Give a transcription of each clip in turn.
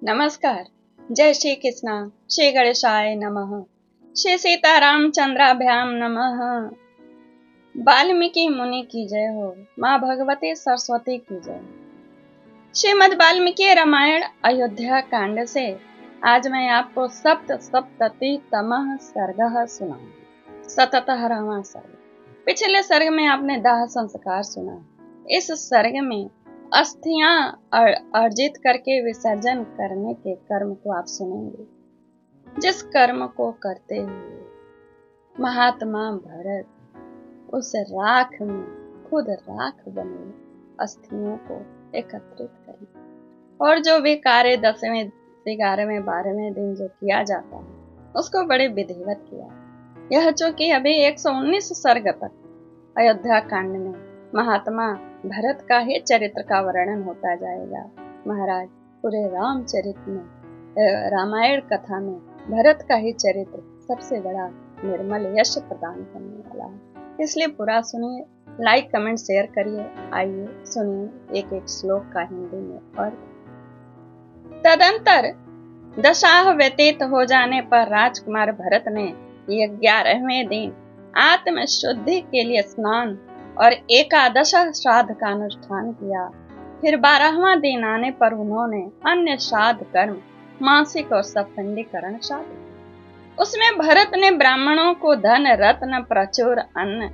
नमस्कार। जय श्री कृष्ण। श्री गणेशाय नमः। श्री सीतारामचंद्राभ्याम नमः। वाल्मीकि मुनि की जय हो। माँ भगवती सरस्वती की जय। श्रीमद् वाल्मीकि रामायण अयोध्या कांड से आज मैं आपको सप्ततितमः सर्गः सुनाऊंगी। सततः सर्ग। पिछले सर्ग में आपने दाह संस्कार सुना। इस सर्ग में अस्थियां अर्जित करके विसर्जन करने के कर्म को आप सुनेंगे। जिस कर्म को करते हुए महात्मा भरत उस राख में खुद राख बने अस्थियों को एकत्रित करें और जो भी कार्य 10वें 11वें 12वें दिन जो किया जाता है उसको बड़े विधिवत किया। यह चूंकि अभी 119 सर्ग तक अयोध्या कांड में महात्मा भरत का ही चरित्र का वर्णन होता जाएगा। महाराज पूरे रामचरित में रामायण कथा में भरत का ही चरित्र सबसे बड़ा निर्मल यश प्रदान करने वाला है। इसलिए पूरा सुनिए, लाइक कमेंट शेयर करिए। आइए सुनिए एक एक श्लोक का हिंदी में अर्थ। तदंतर दशाह व्यतीत हो जाने पर राजकुमार भरत ने 11वें दिन आत्म शुद्धि के लिए स्नान और 11 श्राद्ध का अनुष्ठान किया। फिर 12वां दिन आने पर उन्होंने अन्य श्राद्ध कर्म मासिक और सफंडीकरण श्राद्ध। उसमें भरत ने ब्राह्मणों को धन रत्न प्रचुर अन्न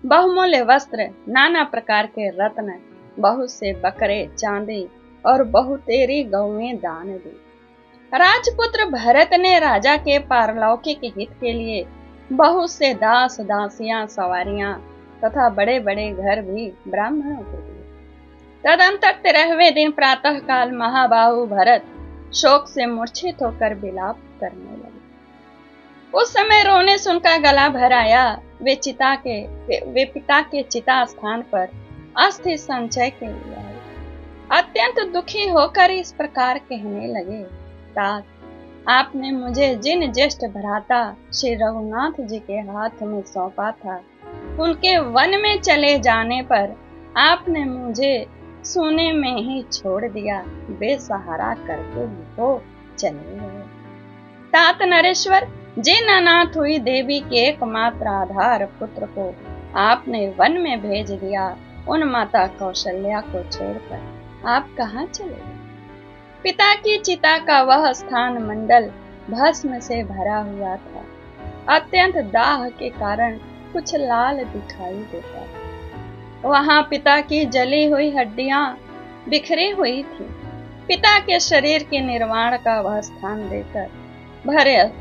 बहुमूल्य वस्त्र नाना प्रकार के रत्न बहुत से बकरे चांदी और बहुतेरी गौएं दान दी। राजपुत्र भरत ने राजा के पारलौकिक हित के लिए बहुत से दास दासियां सवारियां तथा बड़े बड़े घर भी ब्राह्मणों को दिए। तदंतर 13वें दिन प्रातः काल महाबाहु भरत शोक से मूर्छित होकर विलाप करने लगे। उस समय रोने से उनका गला भर आया। वे पिता के चिता स्थान पर अस्थि संचय के लिए आए। अत्यंत दुखी होकर इस प्रकार कहने लगे, तात, आपने मुझे जिन ज्येष्ठ भ्राता श्री रघुनाथ जी के हाथ में सौंपा था उनके वन में चले जाने पर आपने मुझे सोने में ही छोड़ दिया, बेसहारा करके वो चले गए। तात नरेश्वर, जिन अनाथ हुई देवी के एकमात्र आधार पुत्र को आपने वन में भेज दिया, उन माता कौशल्या को छोड़कर आप कहाँ चले गए? पिता की चिता का वह स्थान मंडल भस्म से भरा हुआ था। अत्यंत दाह के कारण कुछ लाल दिखाई देता था। वहां पिता की जली हुई हड्डियां बिखरी हुई थी। पिता के शरीर के निर्वाण का वह स्थान देकर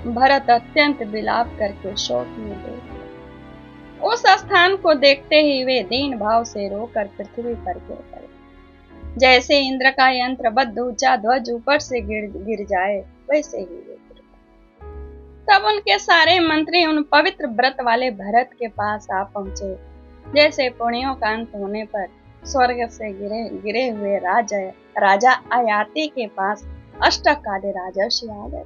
भरत अत्यंत विलाप करके शोक में डूब गए। उस स्थान को देखते ही वे दीन भाव से रोकर पृथ्वी पर गिर पड़े। जैसे इंद्र का यंत्रबद्ध ऊंचा ध्वज ऊपर से गिर जाए वैसे ही वे गिर पड़े। तब उनके सारे मंत्री उन पवित्र व्रत वाले भरत के पास आ पहुंचे। जैसे पुण्यों का अंत होने पर स्वर्ग से गिरे हुए राजा अयाति के पास अष्टकादि राजर्षि आ गए।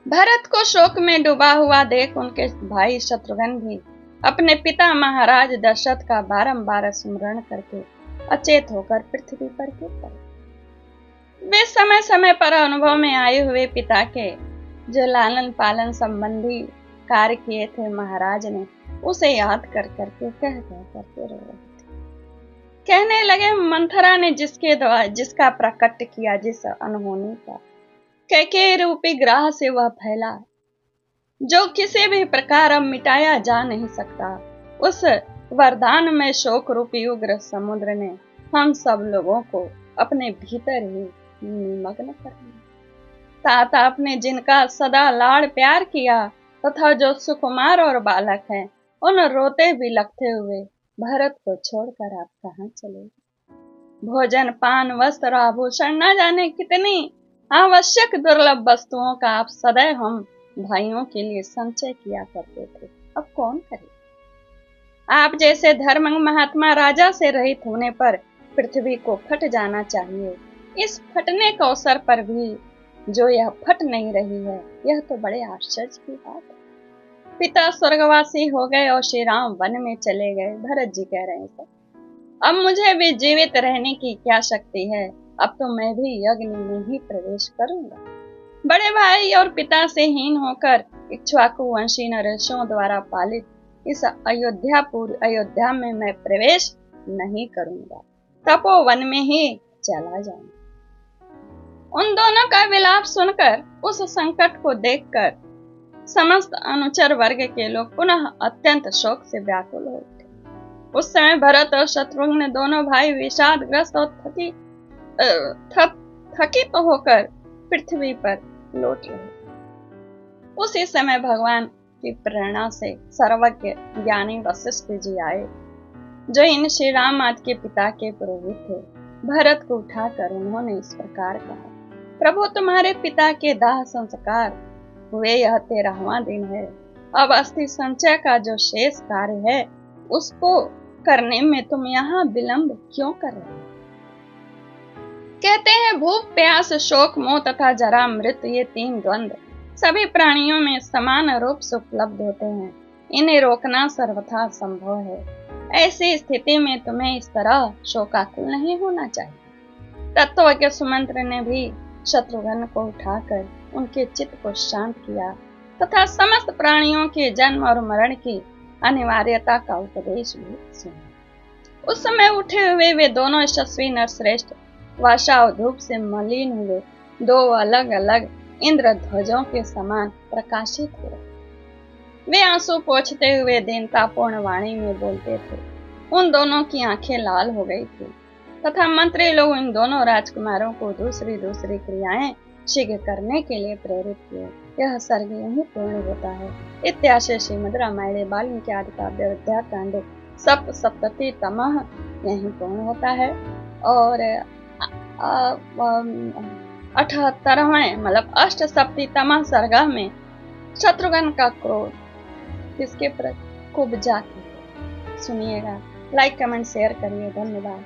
भरत को शोक में डूबा हुआ देख उनके भाई शत्रुघ्न भी अपने पिता महाराज दशरथ का बारंबार स्मरण करके अचेत होकर पृथ्वी पर गिर पड़े। वे समय समय पर अनुभव में आए हुए पिता के जो लालन पालन संबंधी कार्य किए थे महाराज ने उसे याद कर करके करके रो रहे थे। कहने लगे, मंथरा ने जिसका प्रकट किया, जिस अनहोनी का कैकेयी रूपी ग्राह से वह फैला, जो किसी भी प्रकार अब मिटाया जा नहीं सकता, उस वरदान में शोक रूपी उग्र समुद्र ने हम सब लोगों को अपने भीतर ही निमग्न कर लिया। तात, आपने जिनका सदा लाड़ प्यार किया तथा जो सुकुमार और बालक हैं, उन रोते बिलखते हुए भरत को छोड़कर आप कहाँ चले? भोजन पान वस्त्र आभूषण न जाने कितनी आवश्यक दुर्लभ वस्तुओं का आप सदैव हम भाइयों के लिए संचय किया करते थे, अब कौन करे? आप जैसे धर्म महात्मा राजा से रहित होने पर पृथ्वी को फट जाना चाहिए। इस फटने के अवसर पर भी जो यह फट नहीं रही है, यह तो बड़े आश्चर्य की बात है। पिता स्वर्गवासी हो गए और श्री राम वन में चले गए। भरत जी कह रहे हैं, अब मुझे भी जीवित रहने की क्या शक्ति है? अब तो मैं भी यज्ञ में ही प्रवेश करूंगा। बड़े भाई और पिता से हीन होकर इक्ष्वाकु वंशी नरेशों द्वारा पालित इस अयोध्या में मैं प्रवेश नहीं करूंगा, तपोवन में ही चला जाऊंगा। उन दोनों का विलाप सुनकर, उस संकट को देखकर समस्त अनुचर वर्ग के लोग पुनः अत्यंत शोक से व्याकुल हो उठे। उस समय भरत और शत्रुघ्न दोनों भाई विषादग्रस्त और थकित होकर पृथ्वी पर लौट रहे। उसी समय भगवान की प्रेरणा से सर्वज्ञ ज्ञानी वशिष्ठ जी आए, जो इन श्री राम आदि के पिता के पुरोहित थे। भरत को उठाकर उन्होंने इस प्रकार कहा, प्रभु तुम्हारे पिता के दाह संस्कार हुए यह 13वां दिन है। अब अस्थि संचय का जो शेष कार्य है उसको करने में तुम यहाँ विलंब क्यों कर रहे हो? कहते हैं भूख, प्यास, शोक, मोह तथा जरा मृत्यु ये 3 द्वंद्व सभी प्राणियों में समान रूप से उपलब्ध होते हैं। इन्हें रोकना सर्वथा संभव है। ऐसी स्थिति में तुम्हें इस तरह शोकाकुल नहीं होना चाहिए। तत्वज्ञ सुमंत्र ने भी शत्रुघ्न को उठाकर उनके चित्त को शांत किया तथा समस्त प्राणियों के जन्म और मरण की अनिवार्यता का उपदेश भी सुना। उस समय उठे हुए वे दोनों यशस्वी नरश्रेष्ठ वर्षा और धूप से मलिन हुए 2 अलग अलग इंद्र ध्वजों के समान प्रकाशित हुए। वे आंसू पोंछते हुए दीनतापूर्ण वाणी में बोलते थे। उन दोनों की आंखें लाल हो गई थी तथा मंत्री लोग इन दोनों राजकुमारों को दूसरी दूसरी क्रियाएं शीघ्र करने के लिए प्रेरित किए। यह सर्ग यहीं पूर्ण होता है। इत्याशय श्रीमद् रामायणे वाल्मीकि आदि काव्य अयोध्याकांड सप्ततितमः यहीं पूर्ण होता है। और 78वें मतलब अष्टसप्ततितमः सर्ग में शत्रुघ्न का क्रोध किसके प्रति खूब जाति। सुनिएगा, लाइक कमेंट शेयर करिए। धन्यवाद।